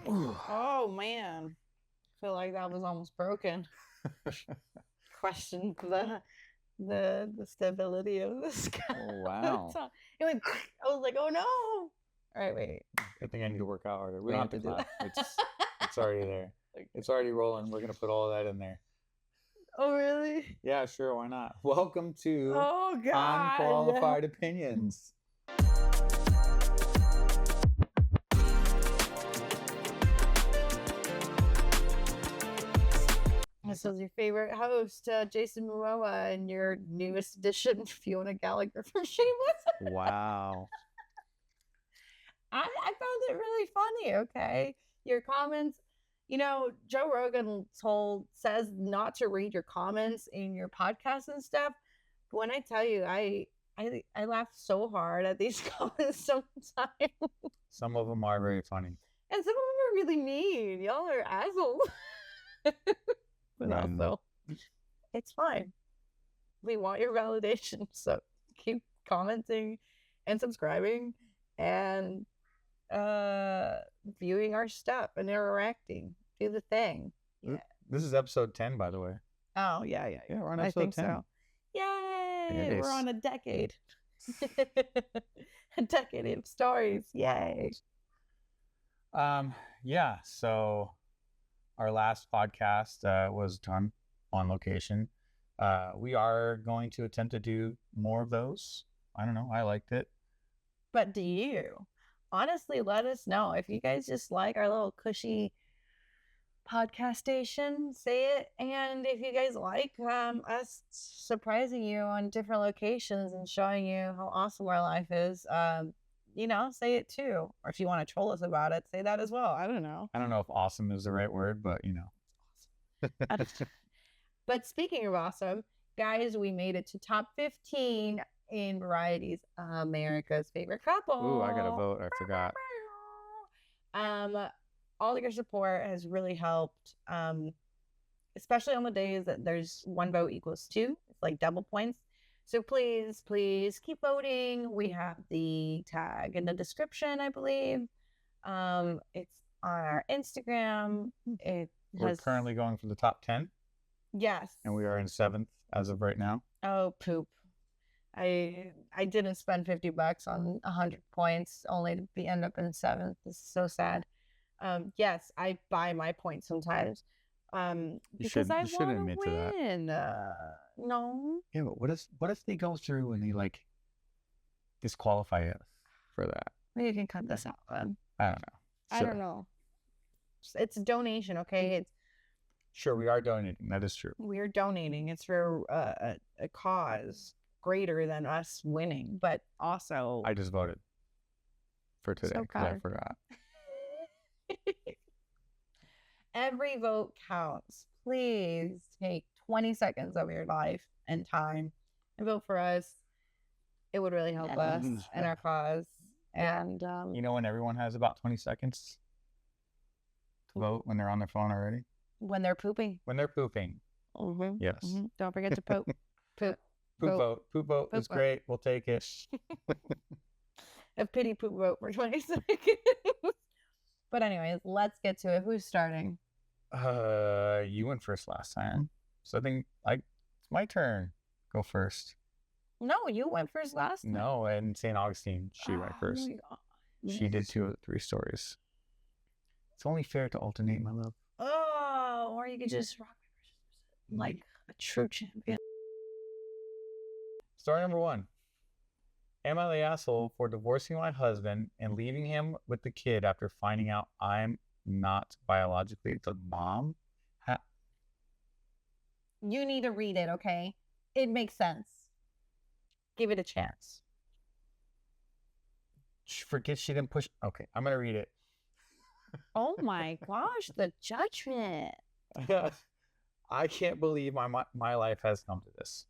Oh man, I feel like that was almost broken. Questioned the stability of this guy. Oh, wow. It went. I was like, oh no. All right, wait. Good thing I need to work out harder. We We don't have have to to do clap. that. It's already there. It's already rolling. We're gonna put all of that in there. Oh really? Yeah, sure. Why not? Welcome to Oh god. Unqualified Opinions. This is your favorite host, Jason Momoa, and your newest addition, Fiona Gallagher from Shameless. Wow. I found it really funny. Okay, your comments. You know, Joe Rogan says not to read your comments in your podcasts and stuff. But when I tell you, I laughed so hard at these comments sometimes, Some of them are very funny. and some of them are really mean. Y'all are assholes. But also, it's fine. We want your validation, so keep commenting and subscribing and viewing our stuff and interacting. Do the thing. Yeah. This is episode 10, by the way. Oh yeah. Yeah, we're on I episode think 10. so. Yay! Yes. We're on a decade. A decade of stories. Yay! Yeah. So our last podcast was done on location. We are going to attempt to do more of those. I don't know. I liked it. But do you? Honestly, let us know if you guys just like our little cushy podcast station. Say it, and if you guys like us surprising you on different locations and showing you how awesome our life is, say it too. Or if you want to troll us about it, say that as well. I don't know. I don't know if awesome is the right word, but But speaking of awesome, guys, we made it to top 15 in Variety's America's Favorite Couple. Ooh, I got to vote. I forgot. All your support has really helped, especially on the days that there's one vote equals two. It's like double points. So please keep voting. We have the tag in the description, I believe. It's on our Instagram. We're currently going for the top 10. Yes. And we are in 7th as of right now. Oh, poop. I didn't spend $50 on 100 points only to end up in 7th. This is so sad. Yes, I buy my points sometimes. Because I want to admit win. to that. No. Yeah, but what if they go through and they disqualify us for that? Maybe you can cut this out then. I don't know. I don't know. It's a donation, okay? Sure, we are donating. That is true. We're donating. It's for a cause greater than us winning, but also I just voted for today because I forgot. Every vote counts. Please take 20 seconds of your life and time and vote for us. It would really help us and our cause. And when everyone has about 20 seconds to vote when they're on their phone already? When they're pooping. When they're pooping. Mm-hmm. Yes. Mm-hmm. Don't forget to poop. Poop. Poop vote is great. We'll take it. A pity poop vote for 20 seconds. But anyways, let's get to it. Who's starting? You went first last time. So I think it's my turn. Go first. No, you went first last time. No, and St. Augustine, she went first. She did 2 of the 3 stories. It's only fair to alternate, my love. Oh, or you could just rock like a true champion. Story number 1. Am I the asshole for divorcing my husband and leaving him with the kid after finding out I'm not biologically the mom? You need to read it, okay? It makes sense. Give it a chance. Forget she didn't push. Okay, I'm going to read it. Oh my gosh, the judgment. I can't believe my life has come to this.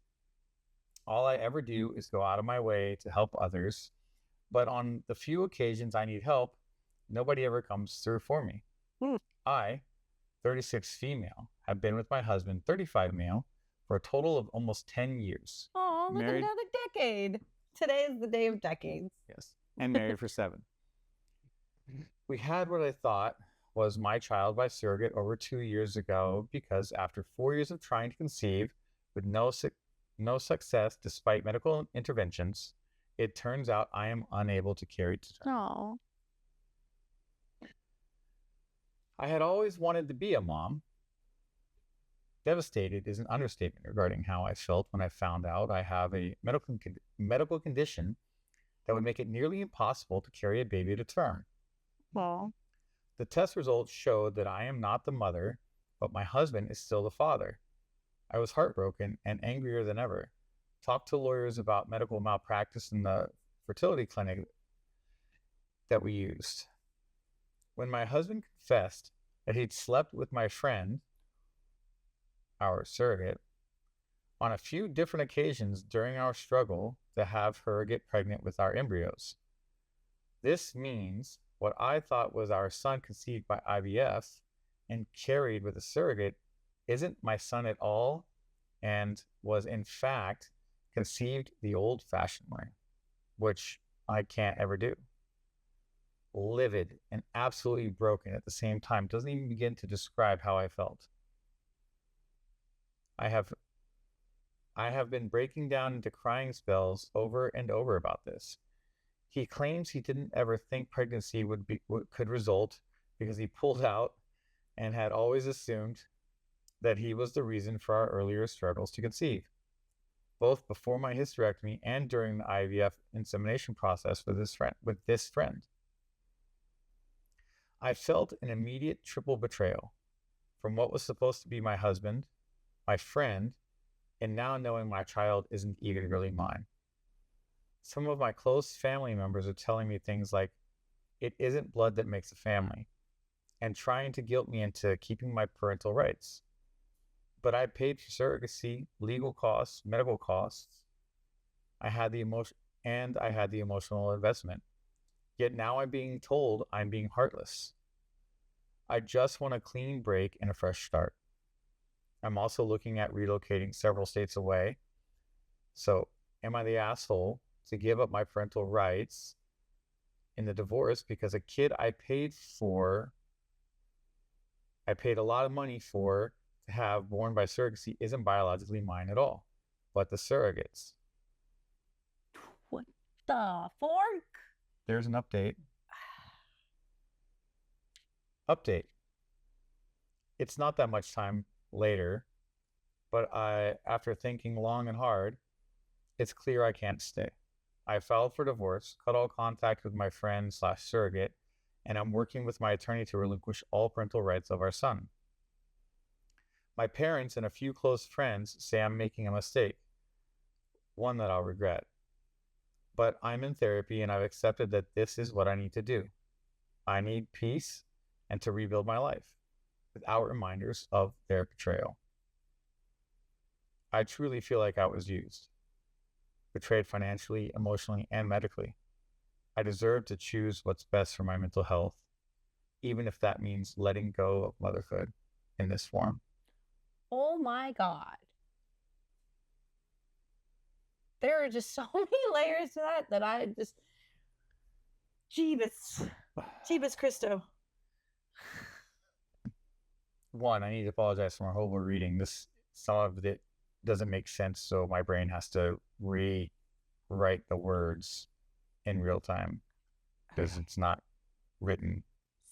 All I ever do is go out of my way to help others, but on the few occasions I need help, nobody ever comes through for me. I, 36 female, have been with my husband, 35 male, for a total of almost 10 years. Oh, look at another decade. Today is the day of decades. Yes, and married for 7. We had what I thought was my child by surrogate over 2 years ago because after 4 years of trying to conceive with no success despite medical interventions, it turns out I am unable to carry to term. Oh. I had always wanted to be a mom. Devastated is an understatement regarding how I felt when I found out I have a medical condition that would make it nearly impossible to carry a baby to term. Well, the test results showed that I am not the mother, but my husband is still the father. I was heartbroken and angrier than ever. Talked to lawyers about medical malpractice in the fertility clinic that we used. When my husband confessed that he'd slept with my friend, our surrogate, on a few different occasions during our struggle to have her get pregnant with our embryos. This means what I thought was our son conceived by IVF and carried with a surrogate isn't my son at all, and was in fact conceived the old-fashioned way, which I can't ever do. Livid and absolutely broken at the same time doesn't even begin to describe how I felt. I have been breaking down into crying spells over and over about this. He claims he didn't ever think pregnancy could result because he pulled out and had always assumed that he was the reason for our earlier struggles to conceive, both before my hysterectomy and during the IVF insemination process with this friend. I felt an immediate triple betrayal from what was supposed to be my husband, my friend, and now knowing my child isn't even really mine. Some of my close family members are telling me things like, it isn't blood that makes a family, and trying to guilt me into keeping my parental rights. But I paid for surrogacy, legal costs, medical costs. I had the emotional investment. Yet now I'm being told I'm being heartless. I just want a clean break and a fresh start. I'm also looking at relocating several states away. So am I the asshole to give up my parental rights in the divorce because a kid I paid a lot of money for to have born by surrogacy isn't biologically mine at all, but the surrogates? what the fork? There's an update. Update. It's not that much time later, but after thinking long and hard, it's clear I can't stay. I filed for divorce, cut all contact with my friend/surrogate, and I'm working with my attorney to relinquish all parental rights of our son. My parents and a few close friends say I'm making a mistake, one that I'll regret. But I'm in therapy and I've accepted that this is what I need to do. I need peace and to rebuild my life without reminders of their betrayal. I truly feel like I was used, betrayed financially, emotionally, and medically. I deserve to choose what's best for my mental health, even if that means letting go of motherhood in this form. Oh my God. There are just so many layers to that I just, Jeebus Christo. One, I need to apologize for my horrible reading. Some of it doesn't make sense, so my brain has to rewrite the words in real time because it's not written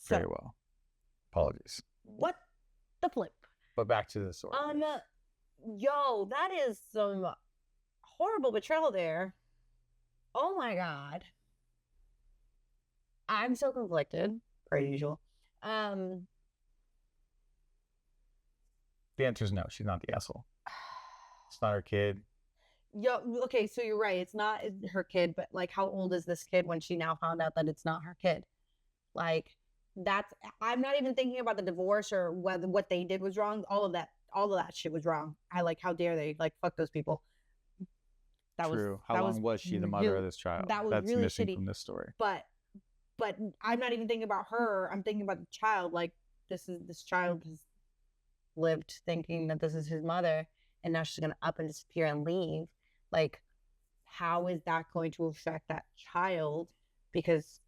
very well. Apologies. What the flip? But back to the story. Yo, that is some horrible betrayal there. Oh my God. I'm so conflicted, per usual. The answer is no. She's not the asshole. It's not her kid. Yo, okay, so you're right. It's not her kid, but like, how old is this kid when she now found out that it's not her kid? Like, I'm not even thinking about the divorce or whether what they did was wrong. All of that shit was wrong. How dare they? Like, fuck those people. True. How long was she the mother of this child? That's really missing shitty from this story. But I'm not even thinking about her. I'm thinking about the child. Like, this child has lived thinking that this is his mother, and now she's gonna up and disappear and leave. Like, how is that going to affect that child? Because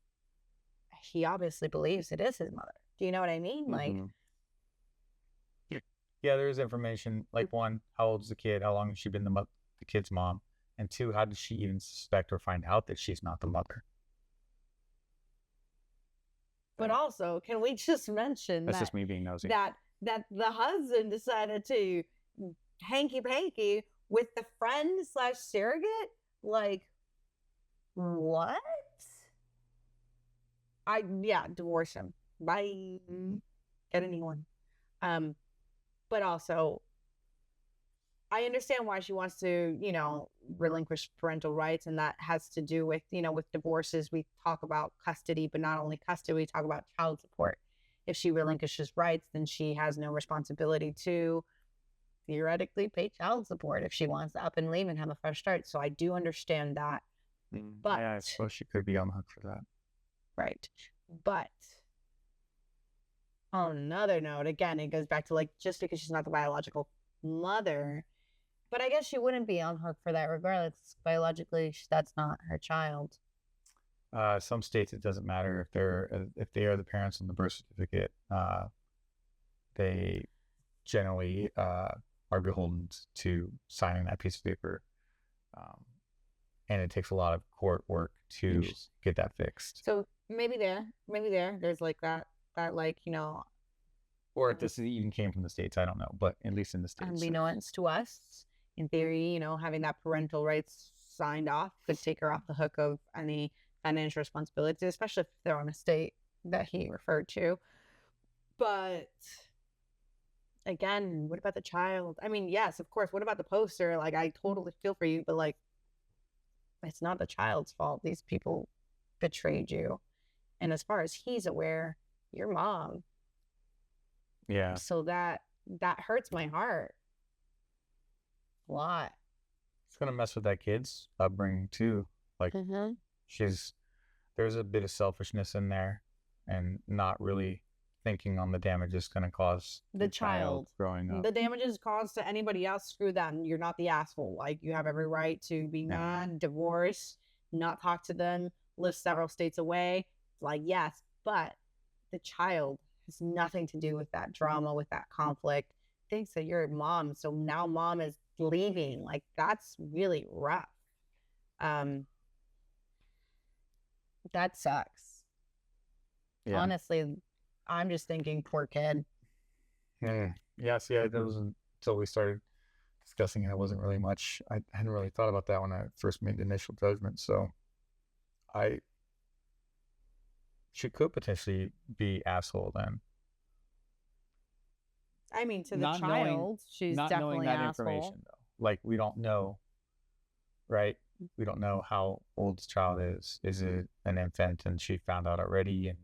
he obviously believes it is his mother. Do you know what I mean? Like, Yeah, there is information. Like, one, how old is the kid? How long has she been the kid's mom? And two, how does she even suspect or find out that she's not the mother? but also, can we just mention That's just me being nosy. that the husband decided to hanky panky with the friend / surrogate? Like, what? Divorce him. Bye. Get a new one. But also, I understand why she wants to, relinquish parental rights, and that has to do with, with divorces, we talk about custody, but not only custody, we talk about child support. If she relinquishes rights, then she has no responsibility to theoretically pay child support if she wants to up and leave and have a fresh start. So I do understand that. But yeah, I suppose she could be on the hook for that. Right. But on another note, again, it goes back to like, just because she's not the biological mother, but I guess she wouldn't be on hook for that regardless. Biologically, that's not her child. Some states it doesn't matter if they are the parents on the birth certificate. They generally are beholden to signing that piece of paper, and it takes a lot of court work to get that fixed. So maybe there's like that like, or if this even came from the states, I don't know, but at least in the states, unbeknownst to us, in theory, having that parental rights signed off could take her off the hook of any financial responsibility, especially if they're on a state that he referred to. But again, what about the child? I mean, yes, of course. What about the poster? Like, I totally feel for you, but like, it's not the child's fault. These people betrayed you. And as far as he's aware, your mom. Yeah. So that hurts my heart a lot. It's gonna mess with that kid's upbringing too. Like, there's a bit of selfishness in there, and not really thinking on the damage it's gonna cause the child growing up. The damages caused to anybody else, screw them. You're not the asshole. Like, you have every right to be non-divorced, not talk to them, live several states away. Like, yes, but the child has nothing to do with that drama, with that conflict. Thinks that you're mom, so now mom is leaving. Like, that's really rough. That sucks. Yeah. Honestly, I'm just thinking, poor kid. Yeah, see, that wasn't until we started discussing it. It wasn't really much. I hadn't really thought about that when I first made the initial judgment. So she could potentially be asshole then. I mean, to the child, she's not definitely knowing that asshole. Information, though. Like, we don't know, right? We don't know how old the child is. Is it an infant and she found out already? In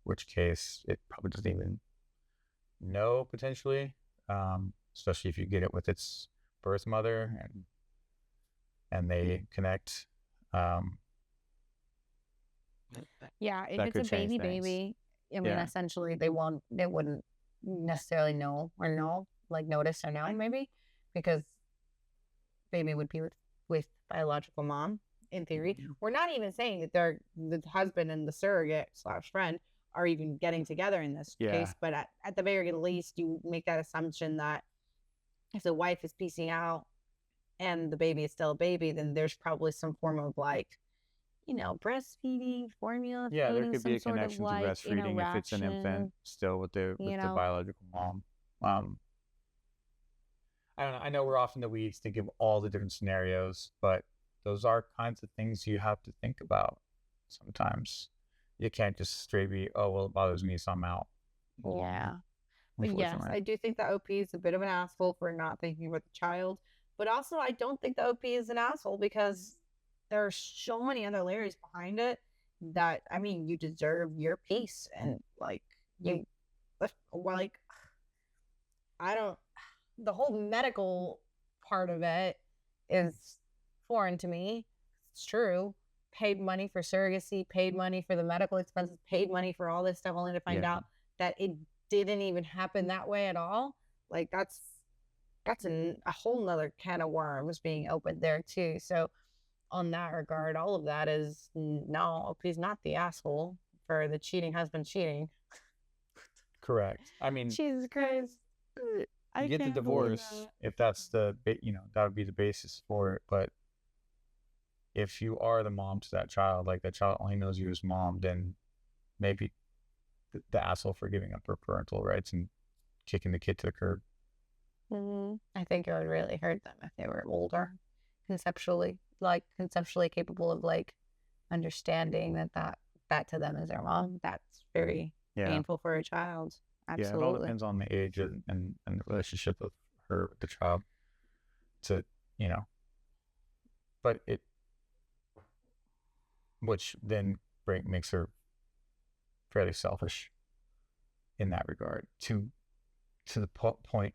which case, it probably doesn't even know, potentially, especially if you get it with its birth mother and they connect. Yeah, if it's a baby, I mean, essentially, they wouldn't necessarily know, like, notice or know, maybe, because baby would be with biological mom, in theory. We're not even saying that the husband and the surrogate / friend are even getting together in this case, but at the very least, you make that assumption that if the wife is piecing out and the baby is still a baby, then there's probably some form of, like, breastfeeding, formula feeding, there could be a connection to breastfeeding if it's an infant still with the biological mom. I don't know. I know we're off in the weeds to give all the different scenarios, but those are kinds of things you have to think about sometimes. You can't just straight be, oh, well, it bothers me, so I'm out. Yeah. But yes, I do think the OP is a bit of an asshole for not thinking about the child. But also, I don't think the OP is an asshole because there are so many other layers behind it that, I mean, you deserve your peace. And, like, the whole medical part of it is foreign to me. It's true. Paid money for surrogacy, paid money for the medical expenses, paid money for all this stuff, only to find out that it didn't even happen that way at all. Like, that's a whole nother can of worms being opened there too. So on that regard, all of that is no, he's not the asshole for the cheating husband cheating. Correct. I mean, Jesus Christ. I you get the can't believe divorce that. if that's that would be the basis for it. But if you are the mom to that child, like that child only knows you as mom, then maybe the asshole for giving up her parental rights and kicking the kid to the curb. I think it would really hurt them if they were older, conceptually capable of like understanding that to them as their mom. That's very painful for a child. Absolutely. Yeah, it all depends on the age and the relationship of her with the child. But which then makes her fairly selfish in that regard to the point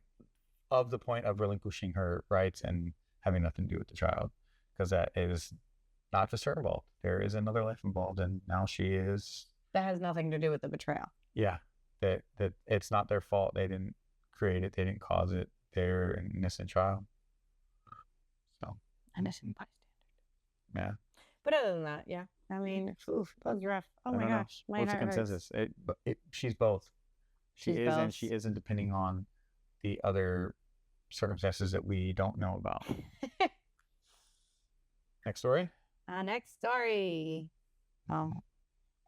of relinquishing her rights and having nothing to do with the child, because that is not just her involved. There is another life involved, and now she is. That has nothing to do with the betrayal. Yeah, that it's not their fault. They didn't create it. They didn't cause it. They're an innocent child. So innocent bystander. Yeah. But other than that, yeah. I mean, that was rough. Oh my gosh, my What's the heart consensus? She's both. She She's is both. and she isn't, depending on the other circumstances that we don't know about. Next story. Next story. Am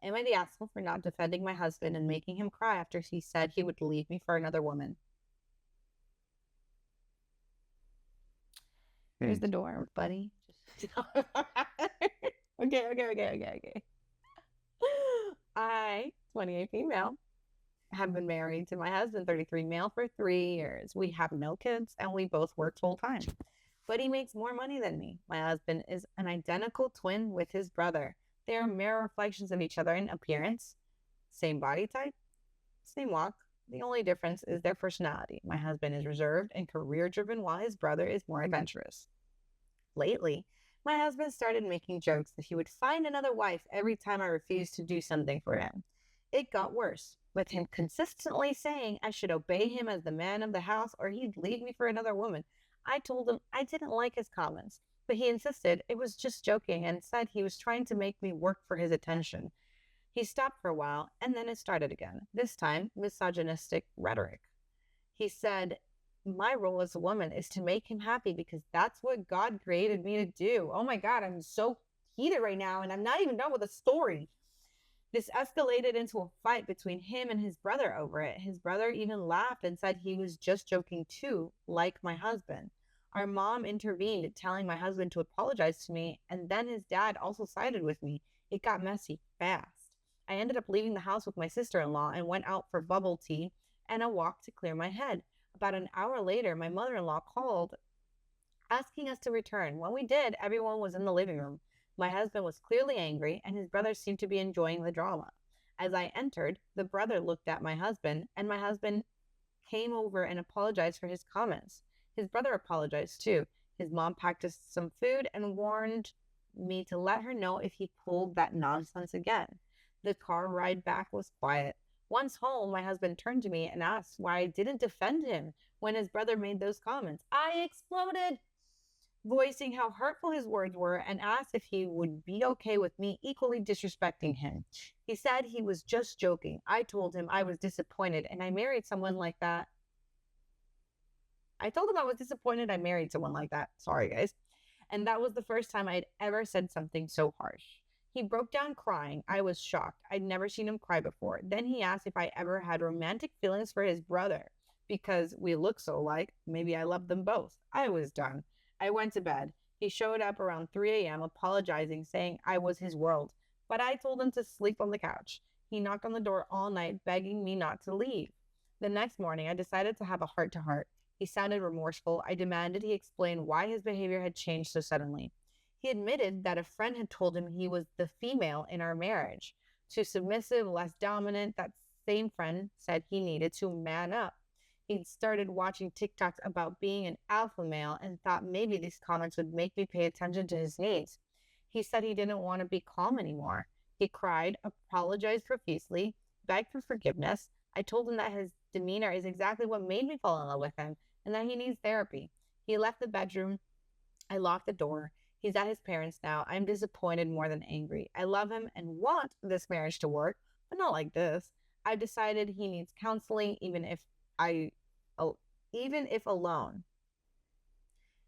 I the asshole for not defending my husband and making him cry after he said he would leave me for another woman? Here's the door, buddy. Okay. I, 28 female, have been married to my husband, 33 male, for 3 years. We have no kids, and we both work full time. But he makes more money than me. My husband is an identical twin with his brother. They are mirror reflections of each other in appearance, same body type, same walk. The only difference is their personality. My husband is reserved and career-driven, while his brother is more adventurous. Lately, my husband started making jokes that he would find another wife every time I refused to do something for him. It got worse, with him consistently saying I should obey him as the man of the house or he'd leave me for another woman. I told him I didn't like his comments, but he insisted it was just joking and said he was trying to make me work for his attention. He stopped for a while, and then it started again, this time misogynistic rhetoric. He said, my role as a woman is to make him happy because that's what God created me to do. Oh my God, I'm so heated right now, and I'm not even done with the story. This escalated into a fight between him and his brother over it. His brother even laughed and said he was just joking too, like my husband. Our mom intervened, telling my husband to apologize to me, and then his dad also sided with me. It got messy fast. I ended up leaving the house with my sister-in-law and went out for bubble tea and a walk to clear my head. About an hour later, my mother-in-law called, asking us to return. When we did, everyone was in the living room. My husband was clearly angry, and his brother seemed to be enjoying the drama. As I entered, the brother looked at my husband, and my husband came over and apologized for his comments. His brother apologized too. His mom packed us some food and warned me to let her know if he pulled that nonsense again. The car ride back was quiet. Once home, my husband turned to me and asked why I didn't defend him when his brother made those comments. I exploded, voicing how hurtful his words were, and asked if he would be okay with me equally disrespecting him. He said he was just joking. I told him I was disappointed and I married someone like that. Sorry, guys. And that was the first time I'd ever said something so harsh. He broke down crying. I was shocked. I'd never seen him cry before. Then he asked if I ever had romantic feelings for his brother. Because we look so alike, maybe I loved them both. I was done. I went to bed. He showed up around 3 a.m. apologizing, saying I was his world. But I told him to sleep on the couch. He knocked on the door all night, begging me not to leave. The next morning, I decided to have a heart-to-heart. He sounded remorseful. I demanded he explain why his behavior had changed so suddenly. He admitted that a friend had told him he was the female in our marriage. Too submissive, less dominant. That same friend said he needed to man up. He'd started watching TikToks about being an alpha male and thought maybe these comments would make me pay attention to his needs. He said he didn't want to be calm anymore. He cried, apologized profusely, begged for forgiveness. I told him that his demeanor is exactly what made me fall in love with him and that he needs therapy. He left the bedroom. I locked the door. He's at his parents' now. I'm disappointed more than angry. I love him and want this marriage to work, but not like this. I decided he needs counseling, even if alone.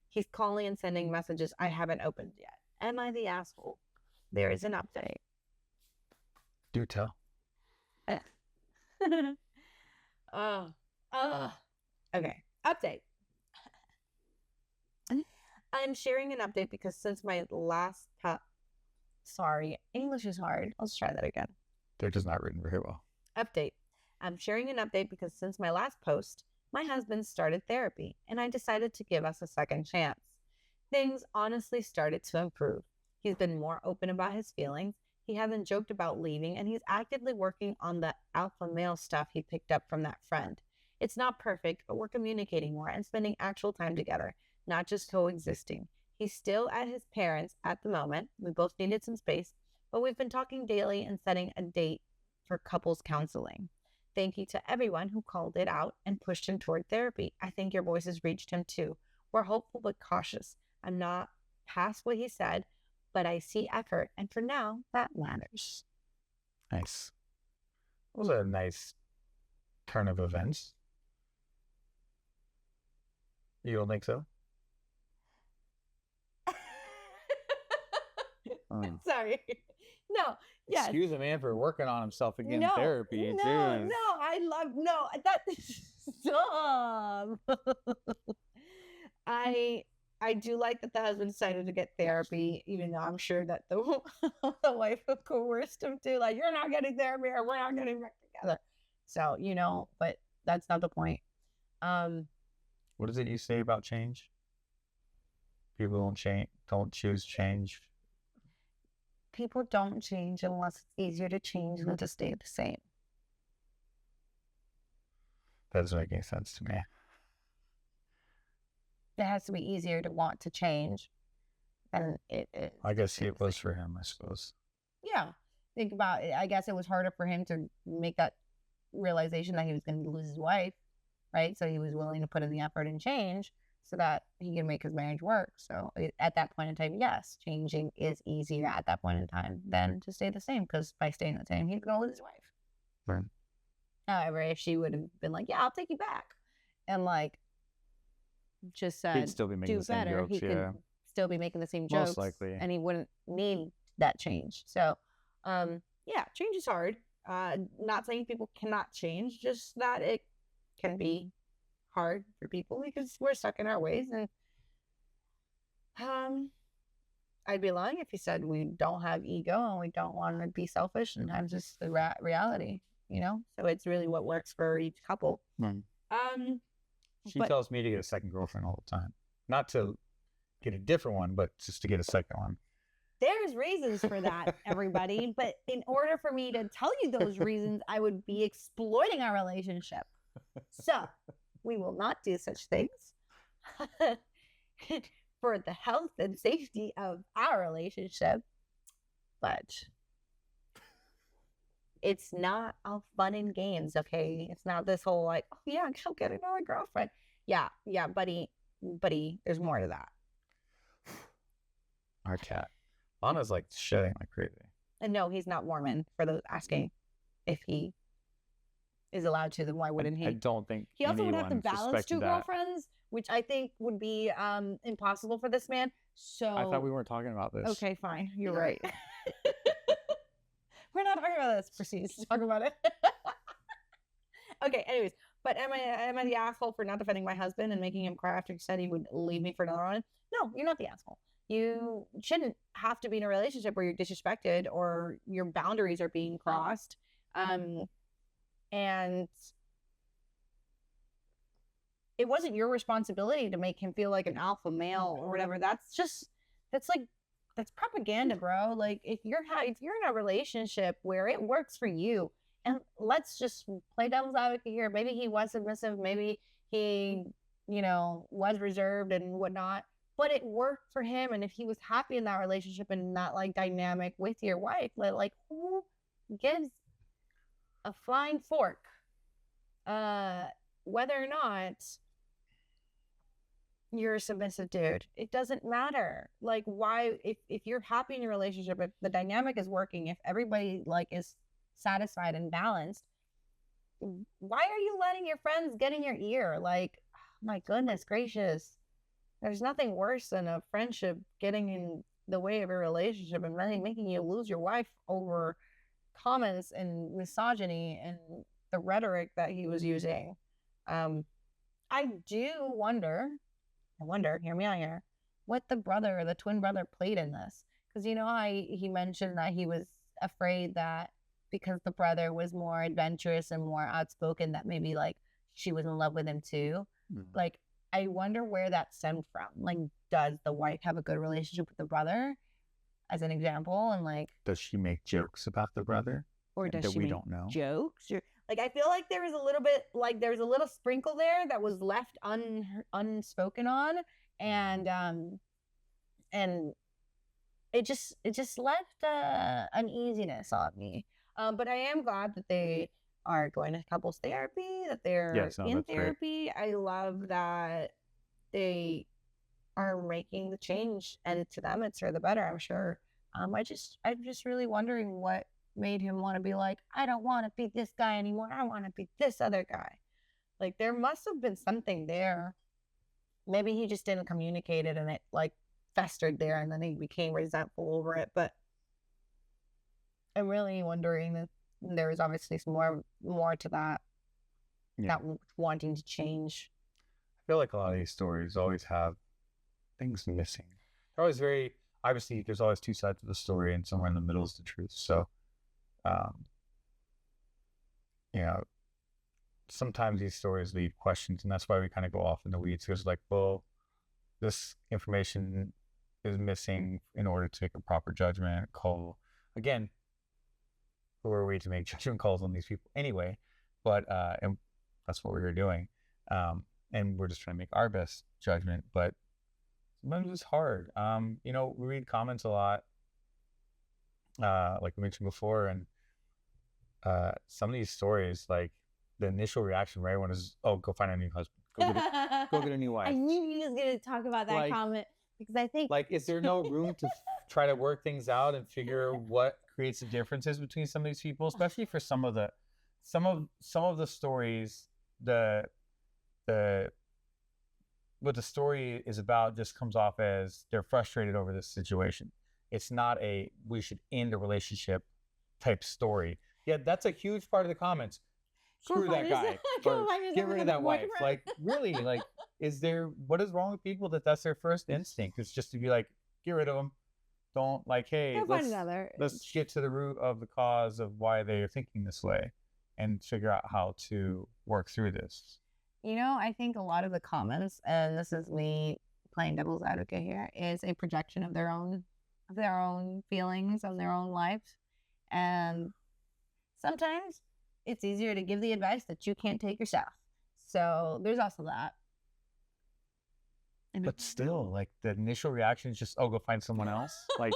He's calling and sending messages I haven't opened yet. Am I the asshole? There is an update. Do tell. Okay. Update. I'm sharing an update because since my last sorry, English is hard. Let's try that again. They're just not written very well. Update. I'm sharing an update because since my last post, my husband started therapy and I decided to give us a second chance. Things honestly started to improve. He's been more open about his feelings. He hasn't joked about leaving, and he's actively working on the alpha male stuff he picked up from that friend. It's not perfect, but we're communicating more and spending actual time together, not just coexisting. He's still at his parents' at the moment. We both needed some space, but we've been talking daily and setting a date for couples counseling. Thank you to everyone who called it out and pushed him toward therapy. I think your voices reached him too. We're hopeful but cautious. I'm not past what he said, but I see effort, and for now, that matters. Nice. That was a nice turn of events. You don't think so? Sorry. No. Yes. Excuse a man for working on himself again. No, Therapy. no, I love that. Stop. I do like that the husband decided to get therapy, even though I'm sure that the wife coerced him to, like, you're not getting therapy or we're not getting back together. So, but that's not the point. What is it you say about change? People don't choose change. People don't change unless it's easier to change than to stay the same. That doesn't make any sense to me. It has to be easier to want to change than it is. I guess it was for him, I suppose. Yeah. Think about it. I guess it was harder for him to make that realization that he was going to lose his wife, right? So he was willing to put in the effort and change so that he can make his marriage work. So at that point in time, yes, changing is easier at that point in time than to stay the same, because by staying the same, he's going to lose his wife. Right. However, if she would have been like, yeah, I'll take you back, and like just said, he'd still be making do the same better, jokes, he could still be making the same jokes. Most likely. And he wouldn't need that change. So, yeah, change is hard. Not saying people cannot change, just that it can be hard for people because we're stuck in our ways. And I'd be lying if he said we don't have ego and we don't want to be selfish. Sometimes it's the reality, So it's really what works for each couple. Right. She tells me to get a second girlfriend all the time. Not to get a different one, but just to get a second one. There's reasons for that, everybody. But in order for me to tell you those reasons, I would be exploiting our relationship. So we will not do such things for the health and safety of our relationship. But it's not all fun and games, okay? It's not this whole like, oh yeah, I'll get another girlfriend. Yeah, buddy, there's more to that. Our cat. Lana's like shedding like crazy. And no, he's not Mormon, for those asking if he is allowed to, then why wouldn't he? I don't think he also would have to balance two girlfriends, which I think would be impossible for this man. So I thought we weren't talking about this. Okay, fine. You're right. We're not talking about this. Proceed to talk about it. Okay, anyways. But am I the asshole for not defending my husband and making him cry after he said he would leave me for another one? No, you're not the asshole. You shouldn't have to be in a relationship where you're disrespected or your boundaries are being crossed. And it wasn't your responsibility to make him feel like an alpha male or whatever. That's propaganda, bro. Like if you're in a relationship where it works for you, and let's just play devil's advocate here. Maybe he was submissive. Maybe he, was reserved and whatnot. But it worked for him, and if he was happy in that relationship and that like dynamic with your wife, like who gives a flying fork, whether or not you're a submissive dude? It doesn't matter. Like why, if you're happy in your relationship, if the dynamic is working, if everybody like is satisfied and balanced, why are you letting your friends get in your ear? Like, my goodness gracious. There's nothing worse than a friendship getting in the way of a relationship and making you lose your wife over comments and misogyny and the rhetoric that he was using. I do wonder, hear me out here, what the twin brother played in this. Because he mentioned that he was afraid that because the brother was more adventurous and more outspoken, that maybe like she was in love with him too. Like, I wonder where that stemmed from. Like, does the wife have a good relationship with the brother, as an example? And like, does she make jokes about the brother, or does that she we make don't know? jokes? Or like, I feel like there was a little bit, like there was a little sprinkle there that was left unspoken on, and it just left uneasiness on me. But I am glad that they are going to couples therapy, that they're in therapy. Great. I love that they are making the change, and to them it's for the better, I'm sure. I'm just really wondering what made him want to be like, I don't want to be this guy anymore, I want to be this other guy. Like, there must have been something there. Maybe he just didn't communicate it, and it like festered there, and then he became resentful over it. But I'm really wondering that there is obviously some more to that. Yeah. That wanting to change. I feel like a lot of these stories always have things missing. They're always very, obviously there's always two sides of the story, and somewhere in the middle is the truth. So sometimes these stories leave questions, and that's why we kind of go off in the weeds. Because like, well, this information is missing in order to make a proper judgment call. Again, who are we to make judgment calls on these people anyway? But and that's what we were doing, and we're just trying to make our best judgment. But sometimes it's hard. We read comments a lot, like we mentioned before, and some of these stories, like the initial reaction from everyone is, "Oh, go find a new husband. Go get a new wife." I knew you was gonna talk about that comment, because I think, like, is there no room to try to work things out and figure what creates the differences between some of these people, especially for some of the stories, what the story is about just comes off as they're frustrated over this situation. It's not a we should end a relationship type story. Yeah, that's a huge part of the comments. Screw that guy. Or get rid of that wife. Like, really, like, what is wrong with people that's their first instinct? It's just to be like, get rid of them. Don't, like, hey, let's get to the root of the cause of why they are thinking this way and figure out how to work through this. I think a lot of the comments, and this is me playing devil's advocate here, is a projection of their own feelings, of their own lives. And sometimes it's easier to give the advice that you can't take yourself. So there's also that. But still, like, the initial reaction is just, oh, go find someone else. Like,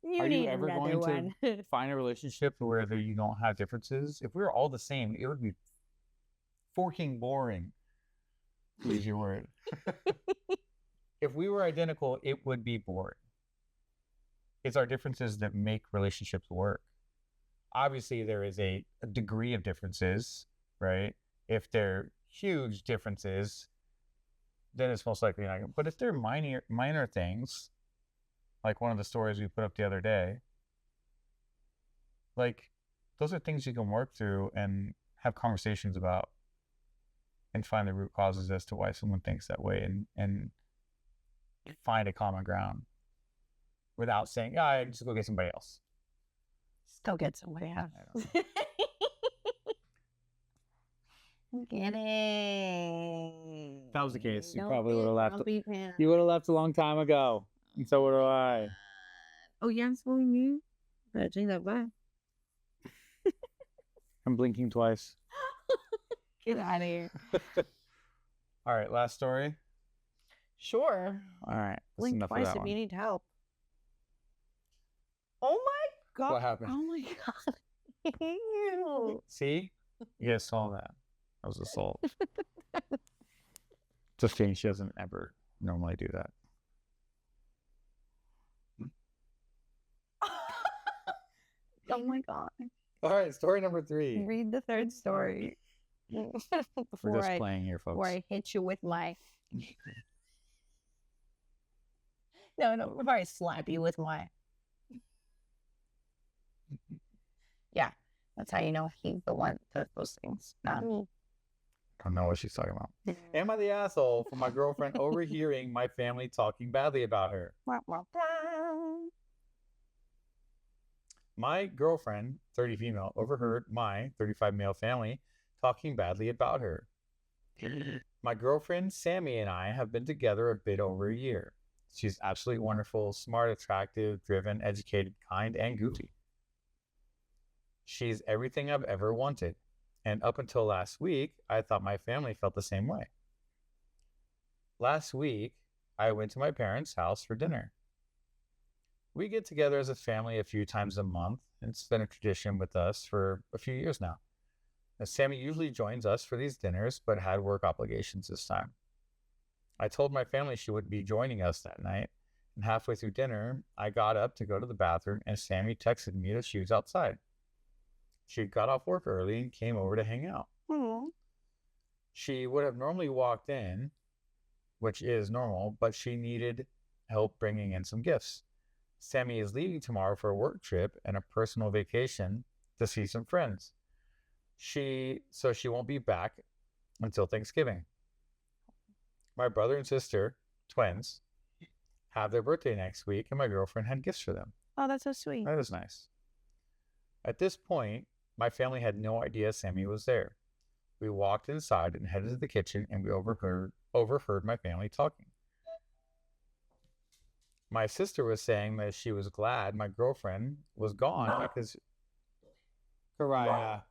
are you ever going to find a relationship where you don't have differences? If we were all the same, it would be forking boring, to use your word. If we were identical, it would be boring. It's our differences that make relationships work. Obviously, there is a degree of differences, right? If they're huge differences, then it's most likely not. But if they're minor things, like one of the stories we put up the other day, like, those are things you can work through and have conversations about and find the root causes as to why someone thinks that way, and find a common ground without saying, just go get somebody else. Just go get somebody else. I'm kidding. If that was the case, you probably would have left. You would have left a long time ago. And so would I. Oh, yeah, I'm swallowing you. Better take that back. I'm blinking twice. Get out of here. All right, last story. Sure. All right. Blink twice if you need help. Oh my God. What happened? Oh my God. Ew. See? You guys saw that. That was assault. Just kidding. She doesn't ever normally do that. Oh my God. All right, story number 3. Read the third story. We're before just playing here, before folks. I hit you with my no, before I slap you with my yeah. That's how you know he's the one that does those things, not me. I don't know what she's talking about. Am I the asshole for my girlfriend overhearing my family talking badly about her? My girlfriend, 30 female, overheard my 35 male family talking badly about her. My girlfriend, Sammy, and I have been together a bit over a year. She's absolutely wonderful, smart, attractive, driven, educated, kind, and goofy. She's everything I've ever wanted. And up until last week, I thought my family felt the same way. Last week, I went to my parents' house for dinner. We get together as a family a few times a month, and it's been a tradition with us for a few years now. Sammy usually joins us for these dinners, but had work obligations this time. I told my family she wouldn't be joining us that night, and halfway through dinner, I got up to go to the bathroom, and Sammy texted me that she was outside. She got off work early and came over to hang out. Mm-hmm. She would have normally walked in, which is normal, but she needed help bringing in some gifts. Sammy is leaving tomorrow for a work trip and a personal vacation to see some friends. So she won't be back until Thanksgiving. My brother and sister, twins, have their birthday next week, and my girlfriend had gifts for them. Oh, that's so sweet. That is nice. At this point, my family had no idea Sammy was there. We walked inside and headed to the kitchen, and we overheard my family talking. My sister was saying that she was glad my girlfriend was gone because Ryan.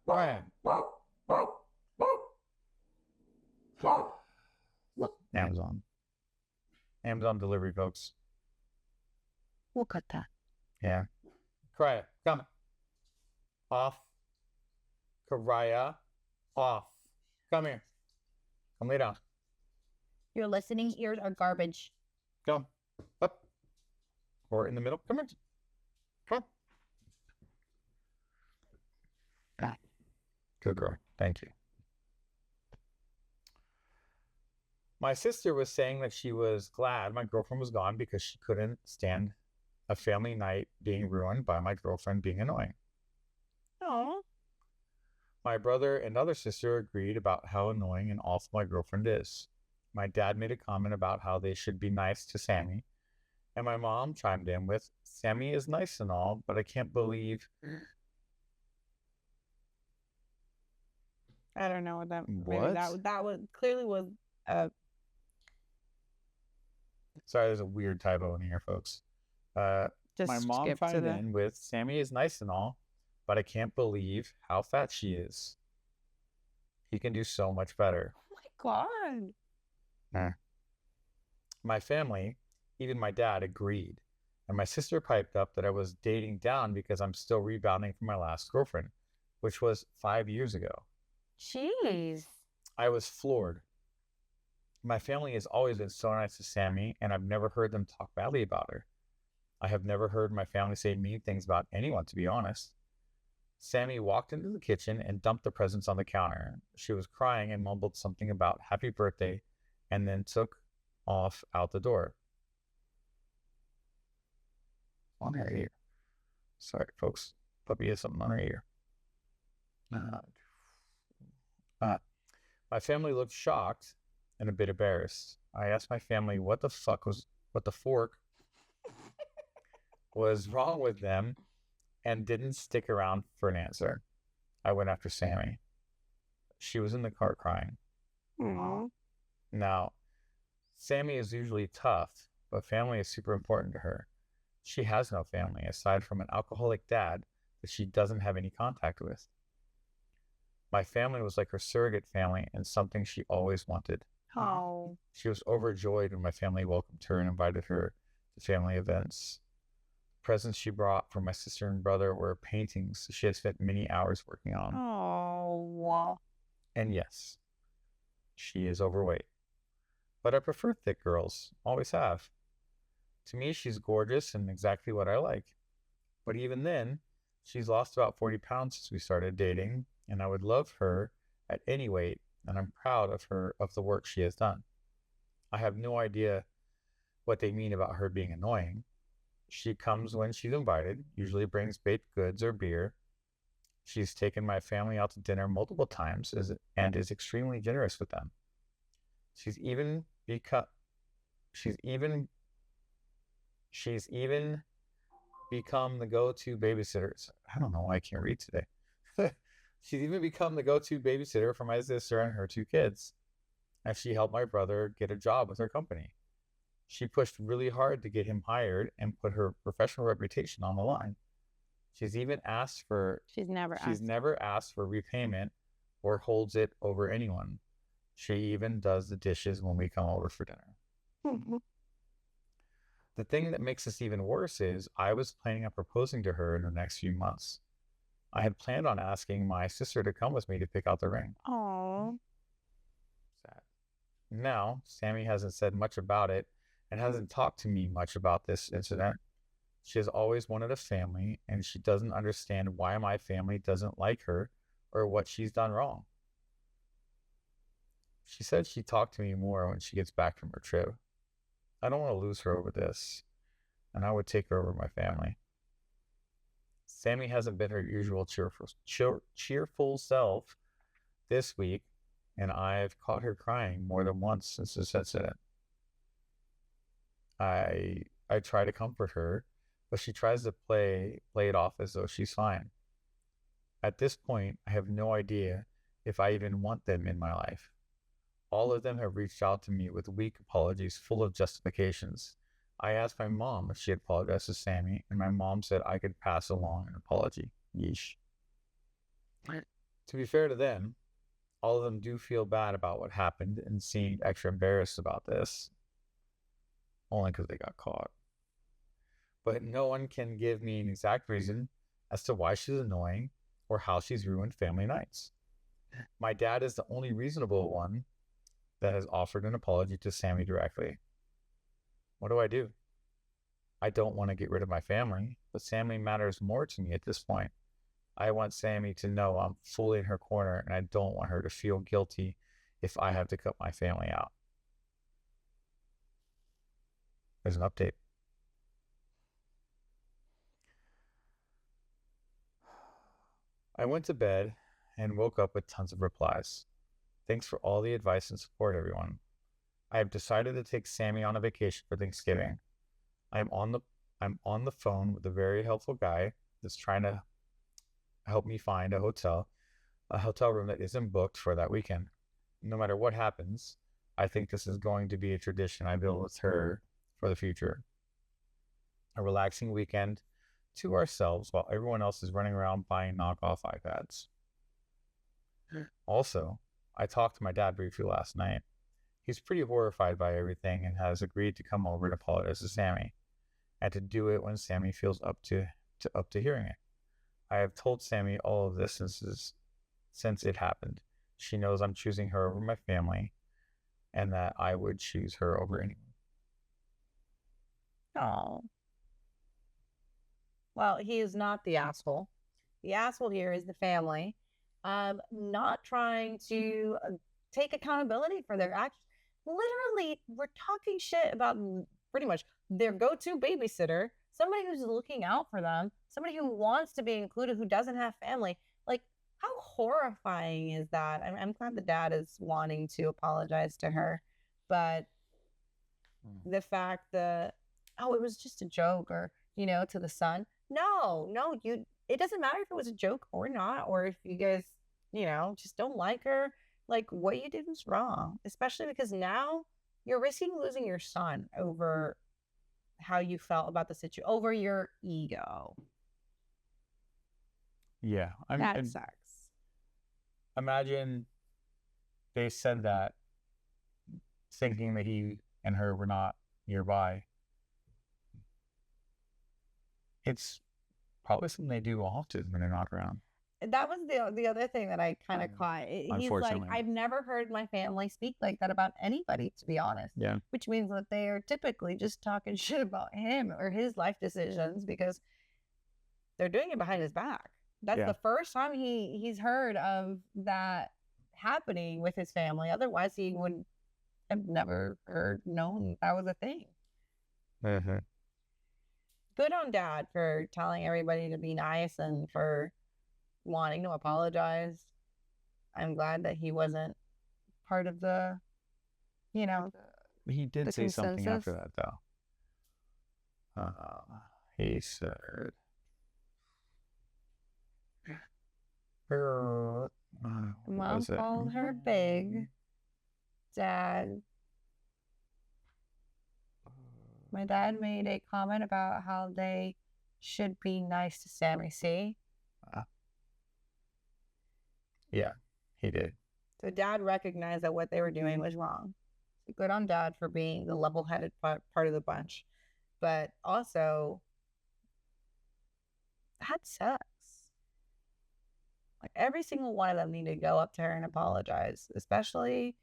Amazon delivery, folks. We'll cut that. Yeah. Karaya, come. Off. Karaya, off. Come here. Come lay down. Your listening ears are garbage. Come. Up. Or in the middle. Come here. Come. Good girl. Thank you. My sister was saying that she was glad my girlfriend was gone because she couldn't stand a family night being ruined by my girlfriend being annoying. Oh. My brother and other sister agreed about how annoying and awful my girlfriend is. My dad made a comment about how they should be nice to Sammy, and my mom chimed in with, Sammy is nice and all, but I can't believe... I don't know what that... What? That was clearly was... Sorry, there's a weird typo in here, folks. Just my mom chimed in with, Sammy is nice and all, but I can't believe how fat she is. He can do so much better. Oh my God. My family, even my dad, agreed. And my sister piped up that I was dating down because I'm still rebounding from my last girlfriend, which was 5 years ago. Jeez. I was floored. My family has always been so nice to Sammy, and I've never heard them talk badly about her. I have never heard my family say mean things about anyone, to be honest. Sammy walked into the kitchen and dumped the presents on the counter. She was crying and mumbled something about happy birthday and then took off out the door. On her ear. Sorry, folks. Puppy has something on her ear. My family looked shocked and a bit embarrassed. I asked my family what the fork was wrong with them and didn't stick around for an answer. I went after Sammy. She was in the car crying. Aww. Now, Sammy is usually tough, but family is super important to her. She has no family aside from an alcoholic dad that she doesn't have any contact with. My family was like her surrogate family and something she always wanted. Oh. She was overjoyed when my family welcomed her and invited her to family events. Presents she brought for my sister and brother were paintings she had spent many hours working on. Oh. And yes, she is overweight. But I prefer thick girls, always have. To me, she's gorgeous and exactly what I like. But even then, She's lost about 40 pounds since we started dating, and I would love her at any weight, and I'm proud of her of the work she has done. I have no idea what they mean about her being annoying. She comes when she's invited, usually brings baked goods or beer. She's taken my family out to dinner multiple times and is extremely generous with them. She's even become she's even become the go-to babysitter. I don't know why I can't read today. She's even become the go-to babysitter for my sister and her two kids, and she helped my brother get a job with her company. She pushed really hard to get him hired and put her professional reputation on the line. She's even asked for She's never she's asked. never asked for repayment or holds it over anyone. She even does the dishes when we come over for dinner. The thing that makes this even worse is I was planning on proposing to her in the next few months. I had planned on asking my sister to come with me to pick out the ring. Oh. Sad. Now, Sammy hasn't said much about it and hasn't talked to me much about this incident. She has always wanted a family, and she doesn't understand why my family doesn't like her or what she's done wrong. She said she'd talk to me more when she gets back from her trip. I don't want to lose her over this, and I would take her over my family. Sammy hasn't been her usual cheerful self this week, and I've caught her crying more than once since this incident. I try to comfort her, but she tries to play it off as though she's fine. At this point, I have no idea if I even want them in my life. All of them have reached out to me with weak apologies full of justifications. I asked my mom if she had apologized to Sammy, and my mom said I could pass along an apology. Yeesh. To be fair to them, all of them do feel bad about what happened and seemed extra embarrassed about this, only because they got caught. But no one can give me an exact reason as to why she's annoying or how she's ruined family nights. My dad is the only reasonable one that has offered an apology to Sammy directly. What do I do? I don't want to get rid of my family, but Sammy matters more to me at this point. I want Sammy to know I'm fully in her corner, and I don't want her to feel guilty if I have to cut my family out. There's an update. I went to bed and woke up with tons of replies. Thanks for all the advice and support, everyone. I have decided to take Sammy on a vacation for Thanksgiving. I'm on the phone with a very helpful guy that's trying to help me find a hotel room that isn't booked for that weekend. No matter what happens, I think this is going to be a tradition I build with her for the future. A relaxing weekend to ourselves while everyone else is running around buying knockoff iPads. Also, I talked to my dad briefly last night. He's pretty horrified by everything and has agreed to come over and apologize to Sammy, and to do it when Sammy feels up to hearing it. I have told Sammy all of this since it happened. She knows I'm choosing her over my family, and that I would choose her over anyone. Oh. Well, he is not the asshole. The asshole here is the family, not trying to take accountability for their actions. Literally, we're talking shit about pretty much their go-to babysitter, somebody who's looking out for them, somebody who wants to be included, who doesn't have family. Like, how horrifying is that? I'm glad the dad is wanting to apologize to her, but the fact that, oh, it was just a joke, or, to the son. No, it doesn't matter if it was a joke or not, or if you guys, just don't like her. Like, what you did was wrong, especially because now you're risking losing your son over how you felt about the situation, over your ego. Yeah. That sucks. Imagine they said that thinking that he and her were not nearby. It's probably something they do often when they're not around. That was the other thing that I kind of caught. He's like, I've never heard my family speak like that about anybody, to be honest. Yeah. Which means that they are typically just talking shit about him or his life decisions, because They're doing it behind his back. That's Yeah. the first time he's heard of that happening with his family. Otherwise, he would have never known that was a thing. Mm-hmm. Good on Dad for telling everybody to be nice and for wanting to apologize. I'm glad that he wasn't part of the, you know, He did the say something after consensus. that, though. He said, what Mom was it? called her big. My dad made a comment about how they should be nice to Sammy C. Yeah, he did. So Dad recognized that what they were doing was wrong. So good on Dad for being the level-headed part of the bunch. But also, that sucks. Like, every single one of them need to go up to her and apologize, especially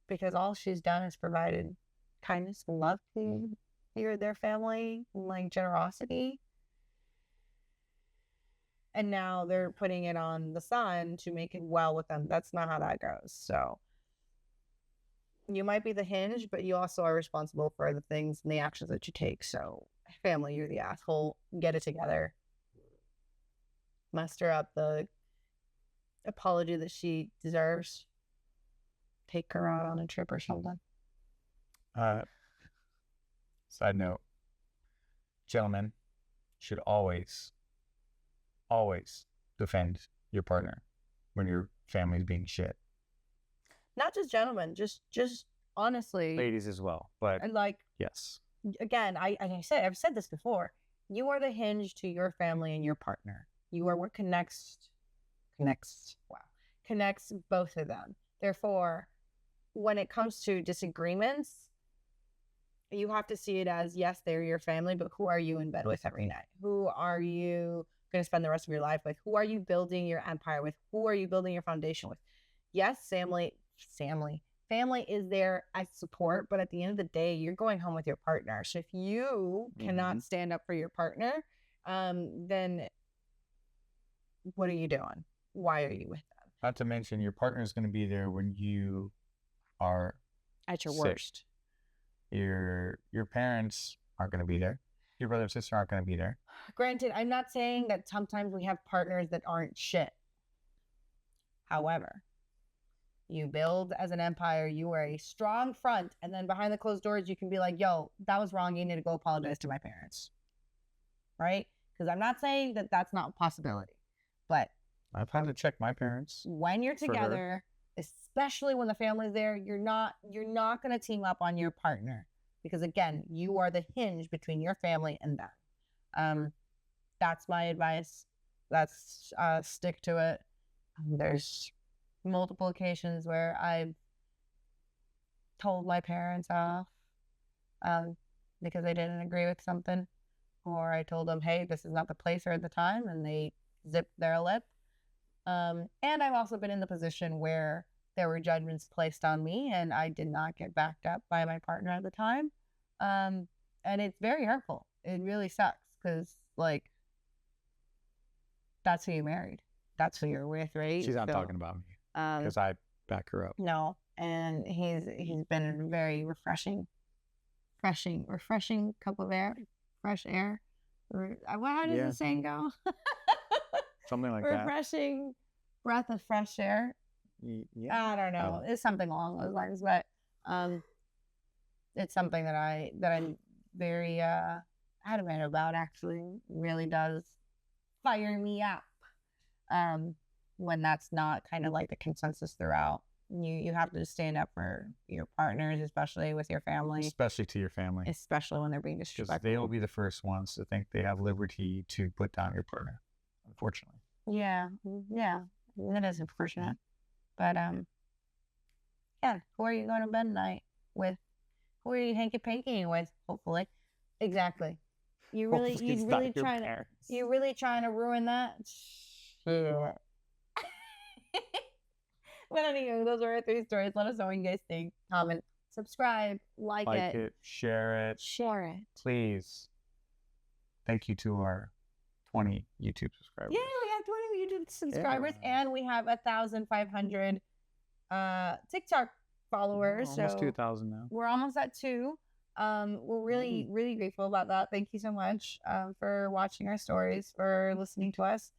because all she's done is provided kindness and love to their family, like generosity. And now they're putting it on the son to make it well with them. That's not how that goes. So you might be the hinge, but you also are responsible for the things and the actions that you take. So family, you're the asshole. Get it together. Muster up the apology that she deserves. Take her out on a trip or something. Side note, gentlemen should always defend your partner when your family's being shit. Not just gentlemen, just honestly. Ladies as well, but like, yes. Again, I've said this before. You are the hinge to your family and your partner. You are what connects both of them. Therefore, when it comes to disagreements, you have to see it as, yes, they're your family, but who are you in bed with every night? Who are you going to spend the rest of your life with? Who are you building your empire with? Who are you building your foundation with? Yes, family is there as support, but at the end of the day, you're going home with your partner. So if you cannot stand up for your partner, then what are you doing? Why are you with them? Not to mention, your partner is going to be there when you are at your sick. Worst. Your parents aren't going to be there. Your brother and sister aren't going to be there. Granted, I'm not saying that sometimes we have partners that aren't shit. However, you build as an empire, you are a strong front, and then behind the closed doors, you can be like, yo, that was wrong. You need to go apologize to my parents. Right? Because I'm not saying that that's not a possibility, but I've had to check my parents. When you're together, especially when the family's there, you're not going to team up on your partner, because again, you are the hinge between your family and them. That's my advice. That's stick to it. There's multiple occasions where I've told my parents off because they didn't agree with something, or I told them, hey, this is not the place or the time, and they zipped their lip. And I've also been in the position where there were judgments placed on me and I did not get backed up by my partner at the time. And it's very hurtful. It really sucks because, like, that's who you married. That's who you're with, right? She's not talking about me because I back her up. No, and he's been a very refreshing cup of air, fresh air. How does the saying go? Something like refreshing breath of fresh air. Yeah, I don't know. It's something along those lines, but it's something that I'm very adamant about. Actually, really does fire me up when that's not kind of like the consensus throughout. You have to stand up for your partners, especially with your family, especially to your family, especially when they're being disrespectful. Because they will be the first ones to think they have liberty to put down your partner, unfortunately. Yeah, that is unfortunate. But yeah, who are you going to bed tonight with? Who are you hanky pankying with? Hopefully, exactly. You really trying to ruin that? Yeah. But anyway, those are our 3 stories. Let us know what you guys think. Comment, subscribe, like it, share it, share it, please. Thank you to our 20 YouTube subscribers. Yeah, we have 20 YouTube subscribers, and we have 1,500 TikTok followers. Almost so 2,000 now. We're almost at 2. We're really, really grateful about that. Thank you so much for watching our stories, for listening to us.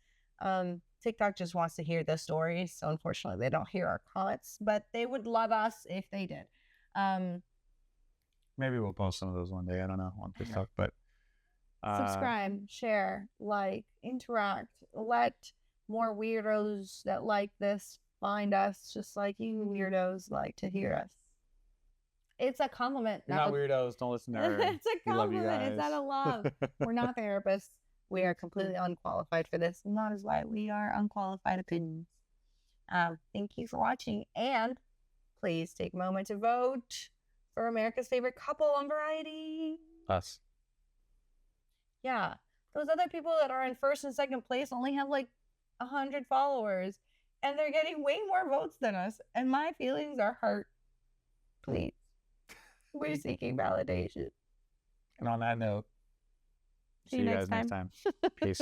TikTok just wants to hear the stories, so unfortunately they don't hear our comments, but they would love us if they did. Maybe we'll post some of those one day. I don't know, on TikTok, but subscribe, share, like, interact. Let more weirdos that like this find us, just like you weirdos like to hear us. It's a compliment. You're not weirdos. Don't listen to her. It's a compliment. It's not a love. We're not therapists. We are completely unqualified for this, and that is why we are Unqualified Opinions. Thank you for watching, and please take a moment to vote for America's favorite couple on Variety. Us. Yeah. Those other people that are in first and second place only have like 100 followers, and they're getting way more votes than us, and my feelings are hurt. Please. We're seeking validation. And on that note, see you guys next time. Peace.